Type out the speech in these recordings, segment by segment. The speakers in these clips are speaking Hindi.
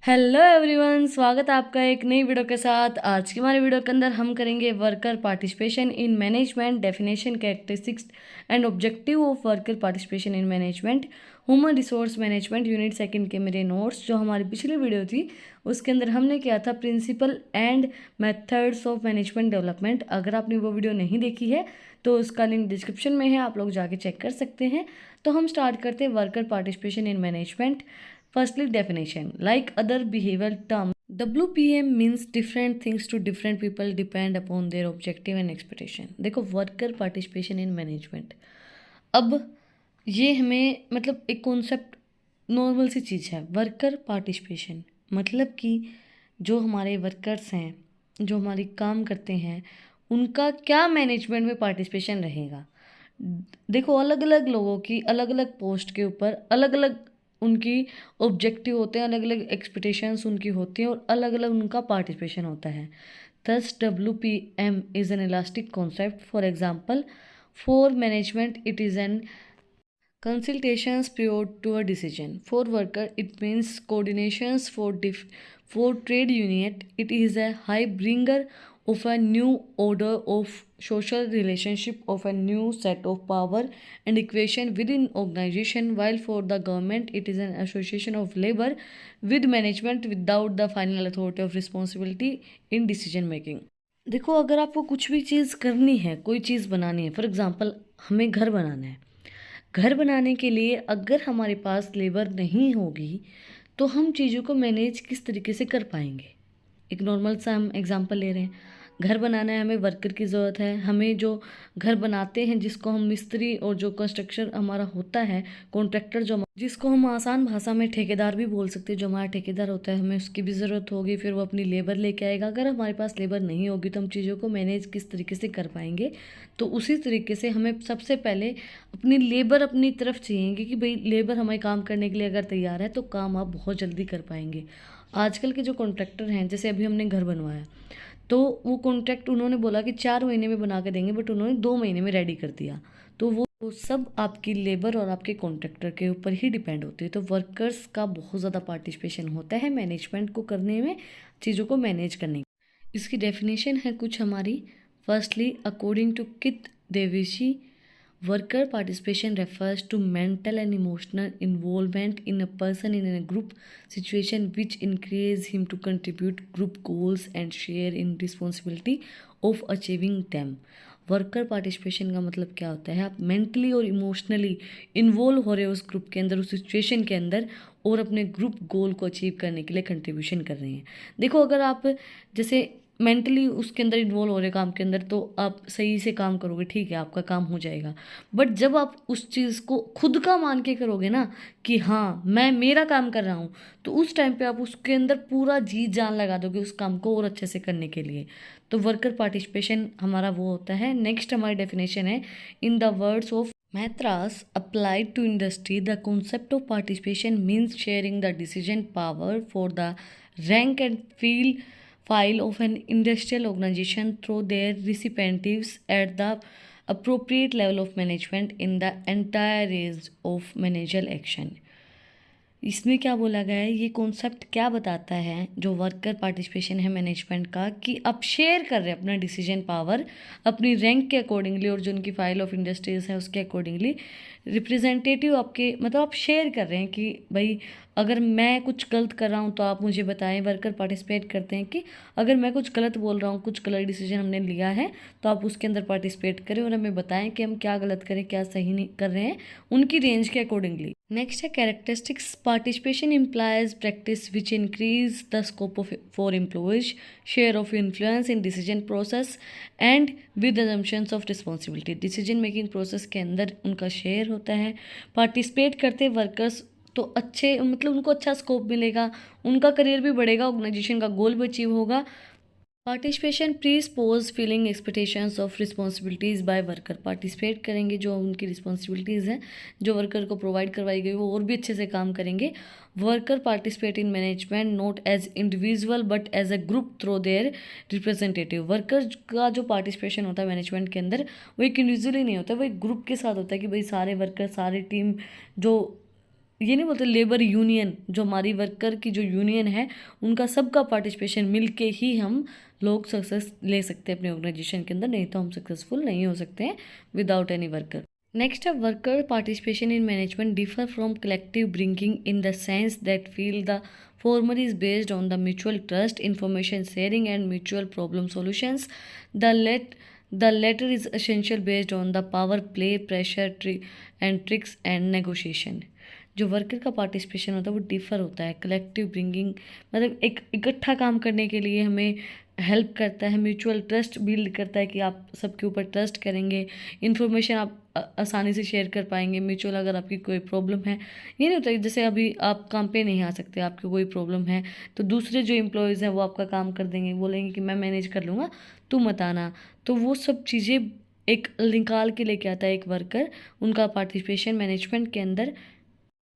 हेलो एवरीवन, स्वागत है आपका एक नई वीडियो के साथ। आज की हमारे वीडियो के अंदर हम करेंगे worker participation in management, definition, characteristics and objective of worker participation in management, human resource management unit second के मेरे नोट्स। जो हमारी पिछली वीडियो थी उसके अंदर हमने किया था principle and methods of management development. अगर आपने वो वीडियो नहीं देखी है तो उसका लिंक डिस्क्रिप्शन में है, आप लोग जाके चेक कर सकते हैं। तो हम स्टार्ट करते हैं worker participation in management. Firstly, definition. Like other behavioral terms, WPM means different things to different people depend upon their objective and expectation. देखो, वर्कर पार्टिसिपेशन इन मैनेजमेंट, अब ये हमें मतलब एक कॉन्सेप्ट नॉर्मल सी चीज़ है। वर्कर पार्टिसिपेशन मतलब कि जो हमारे वर्कर्स हैं, जो हमारी काम करते हैं, उनका क्या मैनेजमेंट में पार्टिसिपेशन रहेगा। देखो, अलग अलग लोगों की अलग अलग पोस्ट के ऊपर अलग अलग उनकी ऑब्जेक्टिव होते हैं, अलग अलग एक्सपेक्टेशंस उनकी होती हैं और अलग अलग उनका पार्टिसिपेशन होता है। Thus WPM is an elastic concept. For example, for management it is an consultations prior to a decision. For worker it means coordinations. For trade union it is a high bringer of a new order of social relationship, of a new set of power and equation within organization, while for the government it is an association of labor with management without the final authority of responsibility in decision making. देखो, अगर आपको कुछ भी चीज़ करनी है, कोई चीज़ बनानी है, फॉर एग्जांपल हमें घर बनाना है। घर बनाने के लिए अगर हमारे पास लेबर नहीं होगी तो हम चीज़ों को मैनेज किस तरीके से कर पाएंगे। एक नॉर्मल सा हम एग्जांपल ले रहे हैं, घर बनाना है, हमें वर्कर की ज़रूरत है। हमें जो घर बनाते हैं, जिसको हम मिस्त्री और जो कंस्ट्रक्शन हमारा होता है, कॉन्ट्रैक्टर, जो जिसको हम आसान भाषा में ठेकेदार भी बोल सकते हैं, जो हमारा ठेकेदार होता है, हमें उसकी भी ज़रूरत होगी। फिर वो अपनी लेबर लेके आएगा। अगर हमारे पास लेबर नहीं होगी तो हम चीज़ों को मैनेज किस तरीके से कर पाएंगे। तो उसी तरीके से हमें सबसे पहले अपनी लेबर अपनी तरफ चाहिए कि भाई लेबर हमारे काम करने के लिए अगर तैयार है तो काम आप बहुत जल्दी कर पाएंगे। आजकल के जो कॉन्ट्रैक्टर हैं, जैसे अभी हमने घर बनवाया तो वो कॉन्ट्रैक्ट उन्होंने बोला कि 4 महीने में बना के देंगे, बट उन्होंने 2 महीने में रेडी कर दिया। तो वो सब आपकी लेबर और आपके कॉन्ट्रैक्टर के ऊपर ही डिपेंड होती है। तो वर्कर्स का बहुत ज़्यादा पार्टिसिपेशन होता है मैनेजमेंट को करने में, चीज़ों को मैनेज करने की। इसकी डेफिनेशन है कुछ हमारी। फर्स्टली, अकॉर्डिंग टू कित देवेशी, worker participation refers to mental and emotional involvement in a person in a group situation which encourages him to contribute group goals and share in responsibility of achieving them. Worker participation का मतलब क्या होता है, आप मेंटली और इमोशनली इन्वॉल्व हो रहे हो उस ग्रुप के अंदर, उस सिचुएशन के अंदर, और अपने ग्रुप गोल को अचीव करने के लिए कंट्रीब्यूशन कर रहे हैं। देखो, अगर आप जैसे मेंटली उसके अंदर इन्वॉल्व हो रहे काम के अंदर तो आप सही से काम करोगे, ठीक है, आपका काम हो जाएगा। बट जब आप उस चीज़ को खुद का मान के करोगे ना कि हाँ मैं मेरा काम कर रहा हूँ, तो उस टाइम पे आप उसके अंदर पूरा जी जान लगा दोगे उस काम को और अच्छे से करने के लिए। तो वर्कर पार्टिसिपेशन हमारा वो होता है। नेक्स्ट हमारी डेफिनेशन है, in the words of Mathras applied to industry, the concept of participation means sharing the decision power for the rank and file of an industrial organization through their representatives at the appropriate level of management in the entire range of managerial action. इसमें क्या बोला गया है, ये कॉन्सेप्ट क्या बताता है, जो वर्कर पार्टिसिपेशन है मैनेजमेंट का, कि आप शेयर कर रहे हैं अपना डिसीजन पावर अपनी रैंक के अकॉर्डिंगली और जो उनकी फाइल ऑफ इंडस्ट्रीज है उसके अकॉर्डिंगली। रिप्रेजेंटेटिव आपके मतलब आप शेयर कर रहे हैं कि भाई अगर मैं कुछ गलत कर रहा हूँ तो आप मुझे बताएं। वर्कर पार्टिसिपेट करते हैं कि अगर मैं कुछ गलत बोल रहा हूँ, कुछ गलत डिसीजन हमने लिया है, तो आप उसके अंदर पार्टिसिपेट करें और हमें बताएं कि हम क्या गलत करें, क्या सही नहीं कर रहे हैं, उनकी रेंज के अकॉर्डिंगली। नेक्स्ट है characteristics. Participation implies practice which increase the scope of for employees, share of influence in decision process and with assumptions of responsibility. Decision making process के अंदर उनका शेयर होता है। पार्टिसिपेट करते वर्कर्स तो अच्छे मतलब उनको अच्छा स्कोप मिलेगा, उनका करियर भी बढ़ेगा, ऑर्गेनाइजेशन का गोल भी अचीव होगा। Participation presuppose feeling expectations of responsibilities by worker. Participate करेंगे, जो उनकी रिस्पॉन्सिबिलिटीज़ हैं जो वर्कर को प्रोवाइड करवाई गई, वो और भी अच्छे से काम करेंगे। Worker participate in management not as individual but as a group through their representative. Worker का जो पार्टिसिपेशन होता है मैनेजमेंट के अंदर, वो एक इंडिविजुअली नहीं होता, वो एक ग्रुप के साथ होता है कि भाई सारे वर्कर, सारी टीम जो ये नहीं बोलते लेबर यूनियन, जो हमारी वर्कर की जो यूनियन है उनका सबका पार्टिसिपेशन मिलके ही हम लोग सक्सेस ले सकते हैं अपने ऑर्गेनाइजेशन के अंदर, नहीं तो हम सक्सेसफुल नहीं हो सकते हैं without any worker. Next, a worker participation in management differ from collective bringing in the sense that feel the former is based on the mutual trust, information sharing, and mutual problem solutions. The let the latter is essential based on the power play, pressure, and tricks and negotiation. जो वर्कर का पार्टिसिपेशन होता है वो डिफ़र होता है। कलेक्टिव ब्रिंगिंग मतलब एक इकट्ठा काम करने के लिए हमें हेल्प करता है, म्यूचुअल ट्रस्ट बिल्ड करता है कि आप सबके ऊपर ट्रस्ट करेंगे, इन्फॉर्मेशन आप आसानी से शेयर कर पाएंगे। म्यूचुअल अगर आपकी कोई प्रॉब्लम है, ये नहीं होता है जैसे अभी आप काम पे नहीं आ सकते, आपकी कोई प्रॉब्लम है तो दूसरे जो एम्प्लॉयज़ हैं वो आपका काम कर देंगे, बोलेंगे कि मैं मैनेज कर लूँगा, तू मत आना। तो वो सब चीज़ें एक निकाल के लेके आता है एक वर्कर, उनका पार्टिसिपेशन मैनेजमेंट के अंदर।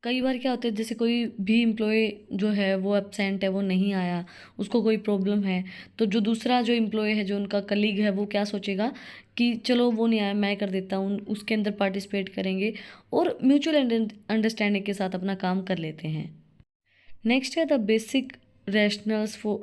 कई बार क्या होता है जैसे कोई भी एम्प्लॉय जो है वो एब्सेंट है, वो नहीं आया, उसको कोई प्रॉब्लम है, तो जो दूसरा जो एम्प्लॉय है, जो उनका कलीग है, वो क्या सोचेगा कि चलो वो नहीं आया मैं कर देता हूँ, उसके अंदर पार्टिसिपेट करेंगे और म्यूचुअल अंडरस्टैंडिंग के साथ अपना काम कर लेते हैं। Next है the basic rationales for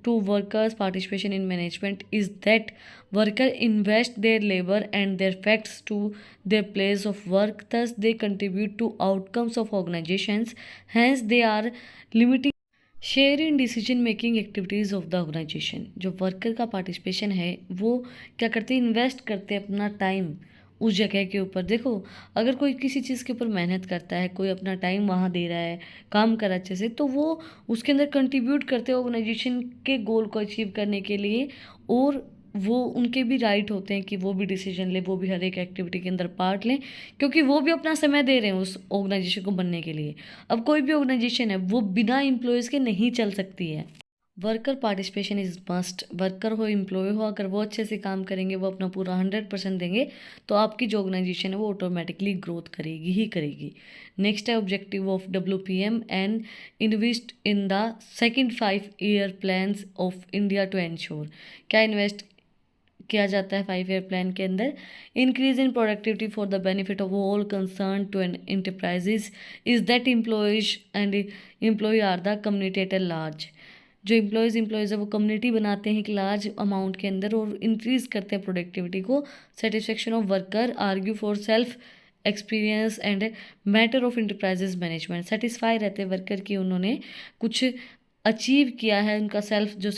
to workers participation in management is that worker invest their labor and their facts to their place of work, thus they contribute to outcomes of organizations, hence they are limiting share in decision making activities of the organisation. जो वर्कर का पार्टिसिपेशन है वो क्या करते हैं, इन्वेस्ट करते हैं अपना टाइम उस जगह के ऊपर। देखो अगर कोई किसी चीज़ के ऊपर मेहनत करता है, कोई अपना टाइम वहाँ दे रहा है, काम कर अच्छे से, तो वो उसके अंदर कंट्रीब्यूट करते हैं ऑर्गेनाइजेशन के गोल को अचीव करने के लिए। और वो उनके भी राइट होते हैं कि वो भी डिसीजन ले, वो भी हर एक एक्टिविटी के अंदर पार्ट लें, क्योंकि वो भी अपना समय दे रहे हैं उस ऑर्गेनाइजेशन को बनने के लिए। अब कोई भी ऑर्गेनाइजेशन है वो बिना एम्प्लॉयज़ के नहीं चल सकती है। Worker participation is must. Worker हो एम्प्लॉय हो, अगर वो अच्छे से काम करेंगे, वो अपना पूरा 100% देंगे, तो आपकी जो ऑर्गेनाइजेशन है वो ऑटोमेटिकली ग्रोथ करेगी ही करेगी। नेक्स्ट है objective of WPM and invest in the second 5 year plans of India to ensure. क्या इन्वेस्ट किया जाता है 5 ईयर प्लान के अंदर? Increase in productivity for the benefit of all concern to an enterprises is that employees and employ are the community at large. जो एम्प्लॉयज़ है वो कम्युनिटी बनाते हैं एक लार्ज अमाउंट के अंदर और इंक्रीज़ करते हैं प्रोडक्टिविटी को। Satisfaction of worker argue for self experience and matter of enterprises management. Satisfy रहते हैं वर्कर की उन्होंने कुछ अचीव किया है, उनका सेल्फ जो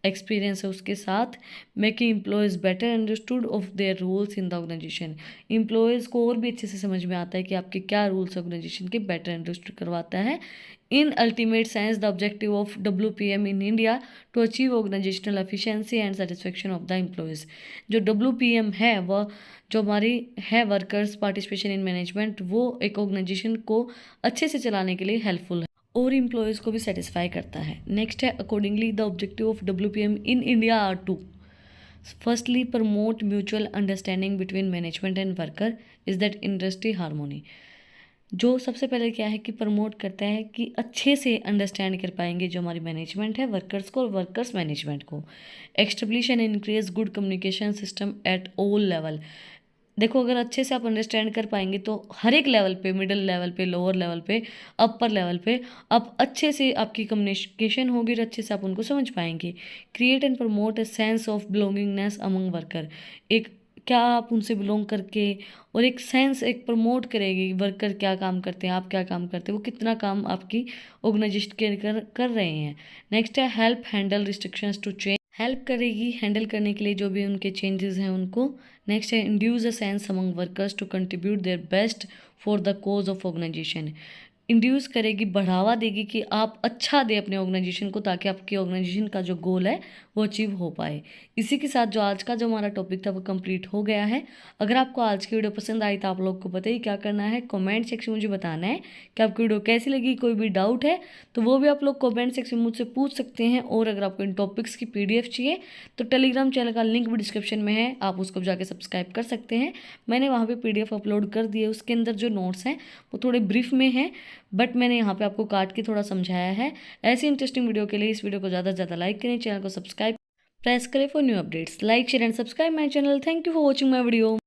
एक्सपीरियंस है उसके साथ। Making employees better understood of their rules in the organisation. Employees को और भी अच्छे से समझ में आता है कि आपके क्या रूल्स ऑर्गेनाइजेशन के, बेटर अंडरस्टूड करवाता है। In ultimate sense the objective of WPM in India to achieve organisational efficiency and satisfaction of the employees. जो WPM है वह जो हमारी है वर्कर्स पार्टिसिपेशन इन मैनेजमेंट, वो एक ऑर्गेनाइजेशन को अच्छे से चलाने के लिए हेल्पफुल है और एम्प्लॉयज़ को भी सेटिस्फाई करता है। नेक्स्ट है accordingly the objective of WPM in India are to. Firstly promote mutual understanding between management and worker is that industry harmony. जो सबसे पहले क्या है कि प्रमोट करता है कि अच्छे से अंडरस्टैंड कर पाएंगे जो हमारी मैनेजमेंट है वर्कर्स को और वर्कर्स मैनेजमेंट को। Establish and increase good communication system at all level. देखो अगर अच्छे से आप अंडरस्टैंड कर पाएंगे तो हर एक लेवल पे, मिडिल लेवल पे, लोअर लेवल पे, अपर लेवल पे आप अच्छे से आपकी कम्युनिकेशन होगी और अच्छे से आप उनको समझ पाएंगे। Create and promote a sense of belongingness among worker. एक क्या आप उनसे बिलोंग करके और एक सेंस एक प्रमोट करेगी, वर्कर क्या काम करते हैं, आप क्या काम करते हैं, वो कितना काम आपकी ऑर्गेनाइजेशन के कर रहे हैं। नेक्स्ट है help handle restrictions to change. Help करेगी हैंडल करने के लिए जो भी उनके चेंजेस हैं उनको। नेक्स्ट है induce a sense among workers to contribute their best for the cause of organisation. Induce करेगी, बढ़ावा देगी कि आप अच्छा दें अपने ऑर्गेनाइजेशन को, ताकि आपकी ऑर्गेनाइजेशन का जो गोल है वो अचीव हो पाए। इसी के साथ जो आज का जो हमारा टॉपिक था वो कंप्लीट हो गया है। अगर आपको आज की वीडियो पसंद आई तो आप लोग को पता ही क्या करना है, कमेंट सेक्शन में मुझे बताना है कि आपकी वीडियो कैसी लगी। कोई भी डाउट है तो वो भी आप लोग कमेंट सेक्शन में मुझसे पूछ सकते हैं। और अगर आपको इन टॉपिक्स की PDF चाहिए तो टेलीग्राम चैनल का लिंक भी डिस्क्रिप्शन में है, आप उसको जाके सब्सक्राइब कर सकते हैं। मैंने वहाँ पर PDF अपलोड कर दिए, उसके अंदर जो नोट्स हैं वो थोड़े ब्रीफ में हैं, बट मैंने यहाँ पे आपको काट के थोड़ा समझाया है। ऐसी इंटरेस्टिंग वीडियो के लिए इस वीडियो को ज़्यादा से ज़्यादा लाइक करें, चैनल को सब्सक्राइब प्रेस करें for new updates. Like share and subscribe my channel. Thank you for watching my video.